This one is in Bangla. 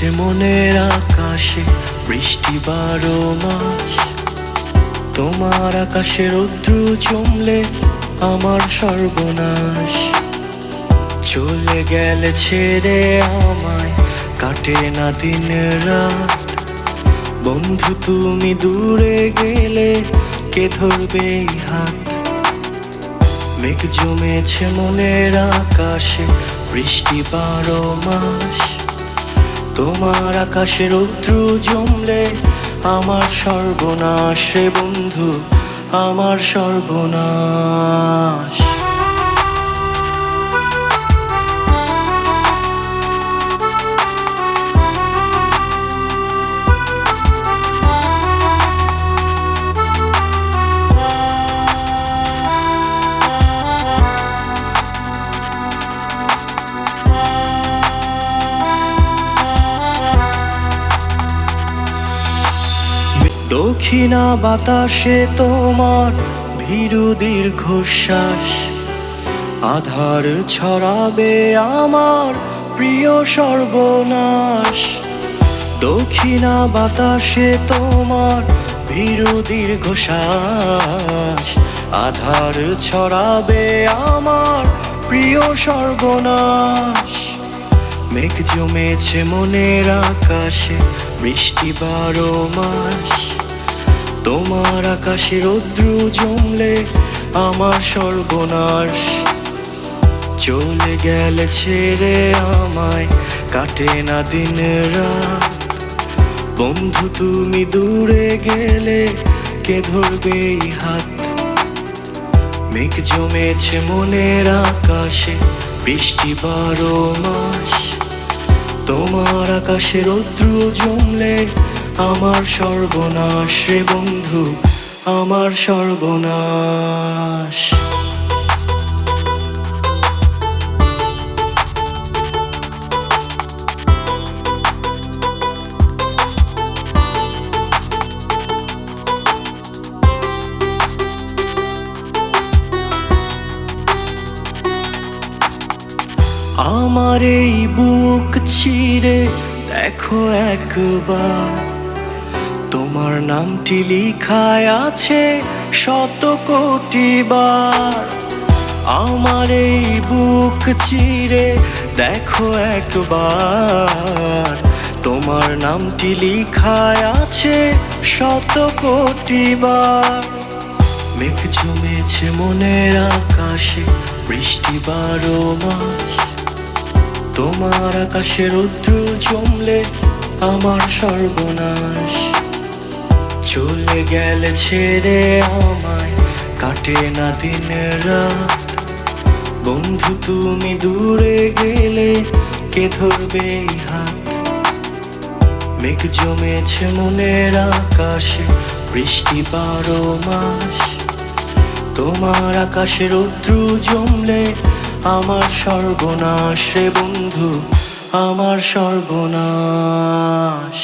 জমেছে মনের আকাশে বৃষ্টি 12 মাস। তোমার আকাশে রৌদ্র জমলে আমার সর্বনাশ। চলে গেলে ছেড়ে আমায়, কাটে না দিন রাত। বন্ধু তুমি দূরে গেলে কে ধরবে এই হাত? মেঘ জমেছে মনের আকাশে বৃষ্টি 12 মাস। তোমার আকাশে রৌদ্র জমলে আমার সর্বনাশ রে বন্ধু, আমার সর্বনাশ। দক্ষিণা বাতাসে তোমার ভীরু দীর্ঘশ্বাস। আধার ছড়াবে আমার প্রিয় সর্বনাশ। দক্ষিণা বাতাসে তোমার ভীরু দীর্ঘশ্বাস। আধার ছড়াবে আমার প্রিয় সর্বনাশ। মেঘ জমেছে মনের আকাশে বৃষ্টি 12 মাস। তোমার আকাশে রৌদ্র জমলে আমার সর্বনাশ। চলে গেলে ছেড়ে আমায়, কাটে না দিন রাত। বন্ধু তুমি দূরে গেলে কে ধরবে এই হাত? মেঘ জমেছে মনের আকাশে বৃষ্টি 12 মাস। তোমার আকাশে রৌদ্র জমলে আমার সর্বনাশ রে বন্ধু, আমার সর্বনাশ। আমার এই বুক চিরে দেখো একবার, তোমার নামটি লিখায় আছে শত কোটি বার। আমার এই বুক চিরে দেখো একবার, তোমার নামটি লিখায় আছে শত কোটি বার। মেঘ জমেছে মনের আকাশে বৃষ্টি 12 মাস। তোমার আকাশে রৌদ্র জমলে আমার সর্বনাশ। চলে গেলে ছেড়ে আমায়, কাটে না দিন রাত। বন্ধু তুমি দূরে গেলে কে ধরবে এই হাত? মেঘ জমেছে মনের আকাশে বৃষ্টি 12 মাস। তোমার আকাশে রৌদ্র জমলে আমার সর্বনাশ রে বন্ধু, আমার সর্বনাশ।